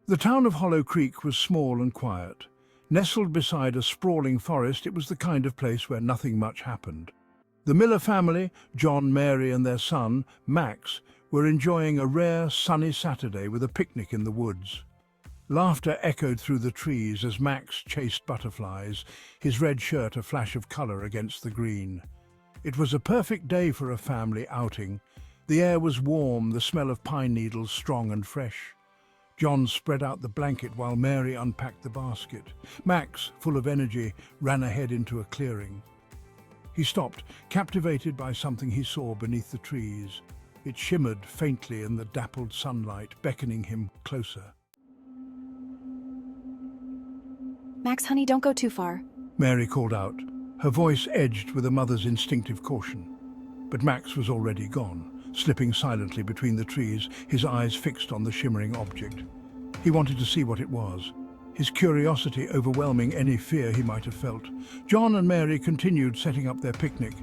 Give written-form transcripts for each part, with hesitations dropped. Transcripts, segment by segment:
The town of Hollow Creek was small and quiet. Nestled beside a sprawling forest, it was the kind of place where nothing much happened. The Miller family, John, Mary and their son, Max, were enjoying a rare sunny Saturday with a picnic in the woods. Laughter echoed through the trees as Max chased butterflies, his red shirt a flash of colour against the green. It was a perfect day for a family outing. The air was warm, the smell of pine needles strong and fresh. John spread out the blanket while Mary unpacked the basket. Max, full of energy, ran ahead into a clearing. He stopped, captivated by something he saw beneath the trees. It shimmered faintly in the dappled sunlight, beckoning him closer. Max, honey, don't go too far. Mary called out, her voice edged with a mother's instinctive caution. But Max was already gone, slipping silently between the trees, his eyes fixed on the shimmering object. He wanted to see what it was, his curiosity overwhelming any fear he might have felt. John and Mary continued setting up their picnic,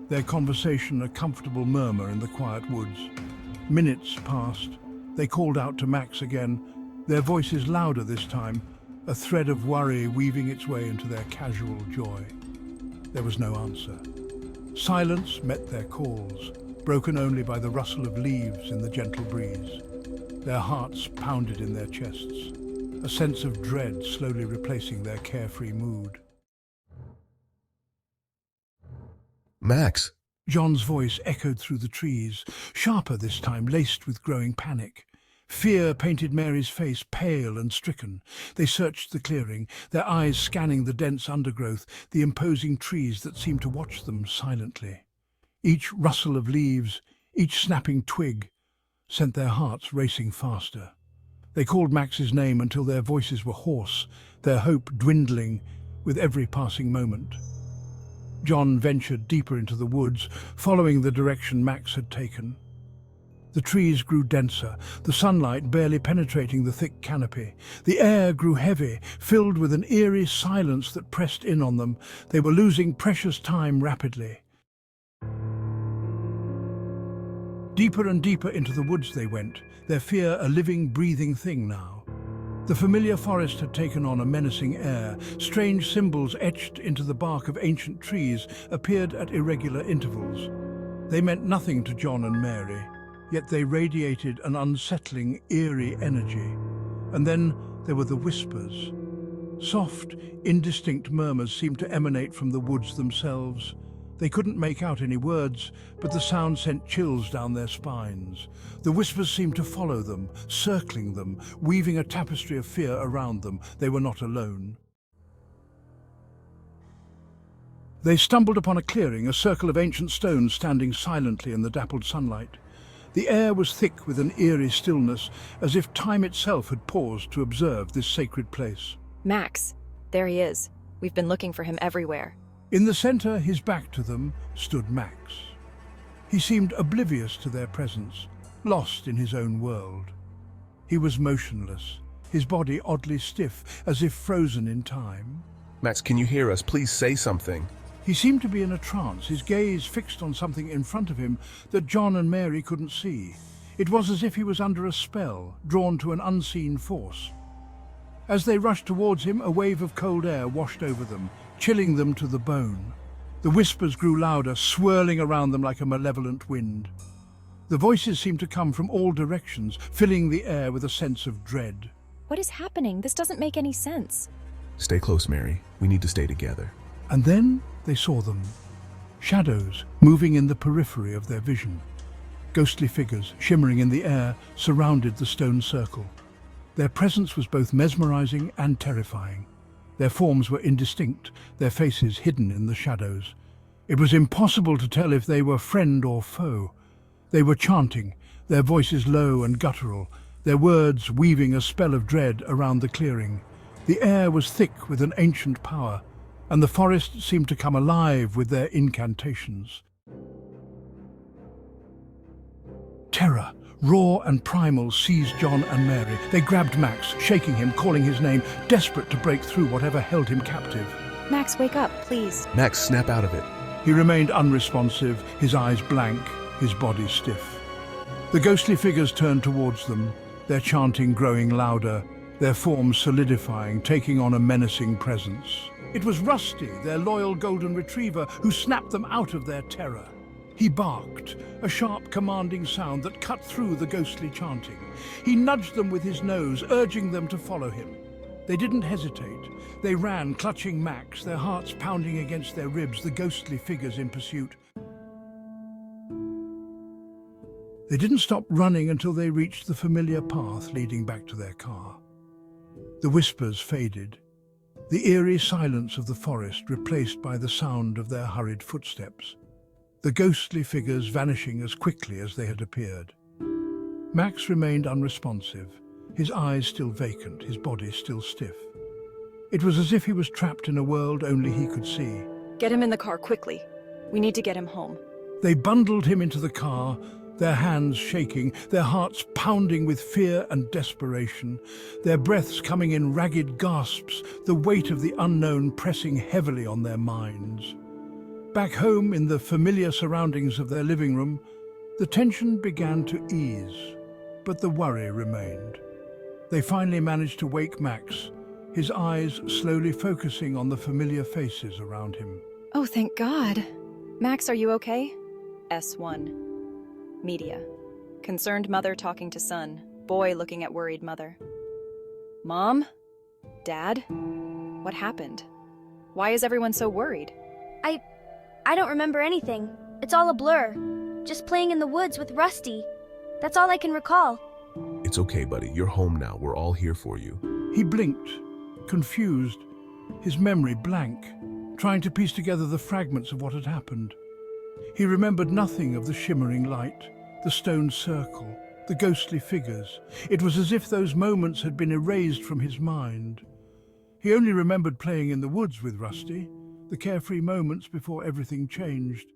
their conversation a comfortable murmur in the quiet woods. Minutes passed. They called out to Max again, their voices louder this time, a thread of worry weaving its way into their casual joy. There was no answer. Silence met their calls, broken only by the rustle of leaves in the gentle breeze. Their hearts pounded in their chests, a sense of dread slowly replacing their carefree mood. Max! John's voice echoed through the trees, sharper this time, laced with growing panic. Fear painted Mary's face pale and stricken. They searched the clearing, their eyes scanning the dense undergrowth, the imposing trees that seemed to watch them silently. Each rustle of leaves, each snapping twig, sent their hearts racing faster. They called Max's name until their voices were hoarse, their hope dwindling with every passing moment. John ventured deeper into the woods, following the direction Max had taken. The trees grew denser, the sunlight barely penetrating the thick canopy. The air grew heavy, filled with an eerie silence that pressed in on them. They were losing precious time rapidly. Deeper and deeper into the woods they went, their fear a living, breathing thing now. The familiar forest had taken on a menacing air. Strange symbols etched into the bark of ancient trees appeared at irregular intervals. They meant nothing to John and Mary, yet they radiated an unsettling, eerie energy. And then there were the whispers. Soft, indistinct murmurs seemed to emanate from the woods themselves. They couldn't make out any words, but the sound sent chills down their spines. The whispers seemed to follow them, circling them, weaving a tapestry of fear around them. They were not alone. They stumbled upon a clearing, a circle of ancient stones standing silently in the dappled sunlight. The air was thick with an eerie stillness, as if time itself had paused to observe this sacred place. Max, there he is. We've been looking for him everywhere. In the center, his back to them, stood Max. He seemed oblivious to their presence, lost in his own world. He was motionless, his body oddly stiff, as if frozen in time. Max, can you hear us? Please say something. He seemed to be in a trance, his gaze fixed on something in front of him that John and Mary couldn't see. It was as if he was under a spell, drawn to an unseen force. As they rushed towards him, a wave of cold air washed over them, chilling them to the bone. The whispers grew louder, swirling around them like a malevolent wind. The voices seemed to come from all directions, filling the air with a sense of dread. What is happening? This doesn't make any sense. Stay close, Mary. We need to stay together. And then they saw them. Shadows moving in the periphery of their vision. Ghostly figures, shimmering in the air, surrounded the stone circle. Their presence was both mesmerizing and terrifying. Their forms were indistinct, their faces hidden in the shadows. It was impossible to tell if they were friend or foe. They were chanting, their voices low and guttural, their words weaving a spell of dread around the clearing. The air was thick with an ancient power, and the forest seemed to come alive with their incantations. Terror, raw and primal, seized John and Mary. They grabbed Max, shaking him, calling his name, desperate to break through whatever held him captive. Max, wake up, please. Max, snap out of it. He remained unresponsive, his eyes blank, his body stiff. The ghostly figures turned towards them, their chanting growing louder, their forms solidifying, taking on a menacing presence. It was Rusty, their loyal golden retriever, who snapped them out of their terror. He barked, a sharp, commanding sound that cut through the ghostly chanting. He nudged them with his nose, urging them to follow him. They didn't hesitate. They ran, clutching Max, their hearts pounding against their ribs, the ghostly figures in pursuit. They didn't stop running until they reached the familiar path leading back to their car. The whispers faded, the eerie silence of the forest replaced by the sound of their hurried footsteps, the ghostly figures vanishing as quickly as they had appeared. Max remained unresponsive, his eyes still vacant, his body still stiff. It was as if he was trapped in a world only he could see. Get him in the car quickly. We need to get him home. They bundled him into the car, their hands shaking, their hearts pounding with fear and desperation, their breaths coming in ragged gasps, the weight of the unknown pressing heavily on their minds. Back home in the familiar surroundings of their living room, the tension began to ease, but the worry remained. They finally managed to wake Max, his eyes slowly focusing on the familiar faces around him. Oh, thank God. Max, are you okay? S1. Media. Concerned mother talking to son. Boy looking at worried mother. Mom? Dad? What happened? Why is everyone so worried? I don't remember anything. It's all a blur. Just playing in the woods with Rusty. That's all I can recall. It's okay, buddy. You're home now. We're all here for you. He blinked, confused, his memory blank, trying to piece together the fragments of what had happened. He remembered nothing of the shimmering light, the stone circle, the ghostly figures. It was as if those moments had been erased from his mind. He only remembered playing in the woods with Rusty, the carefree moments before everything changed.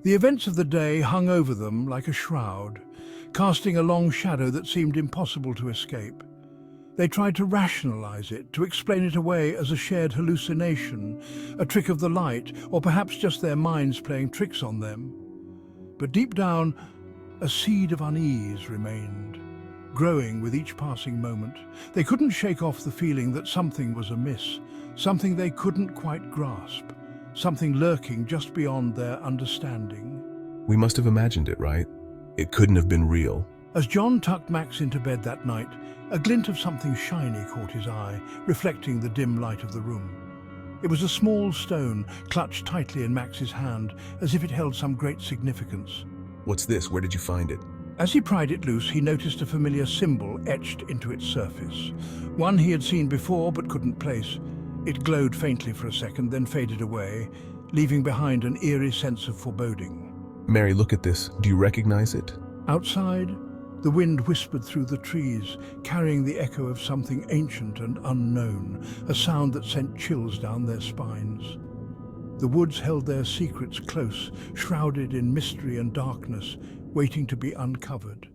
The events of the day hung over them like a shroud, casting a long shadow that seemed impossible to escape. They tried to rationalize it, to explain it away as a shared hallucination, a trick of the light, or perhaps just their minds playing tricks on them. But deep down, a seed of unease remained, growing with each passing moment. They couldn't shake off the feeling that something was amiss, something they couldn't quite grasp, something lurking just beyond their understanding. We must have imagined it, right? It couldn't have been real. As John tucked Max into bed that night, a glint of something shiny caught his eye, reflecting the dim light of the room. It was a small stone, clutched tightly in Max's hand, as if it held some great significance. What's this? Where did you find it? As he pried it loose, he noticed a familiar symbol etched into its surface. One he had seen before but couldn't place. It glowed faintly for a second, then faded away, leaving behind an eerie sense of foreboding. Mary, look at this. Do you recognize it? Outside, the wind whispered through the trees, carrying the echo of something ancient and unknown, a sound that sent chills down their spines. The woods held their secrets close, shrouded in mystery and darkness, waiting to be uncovered.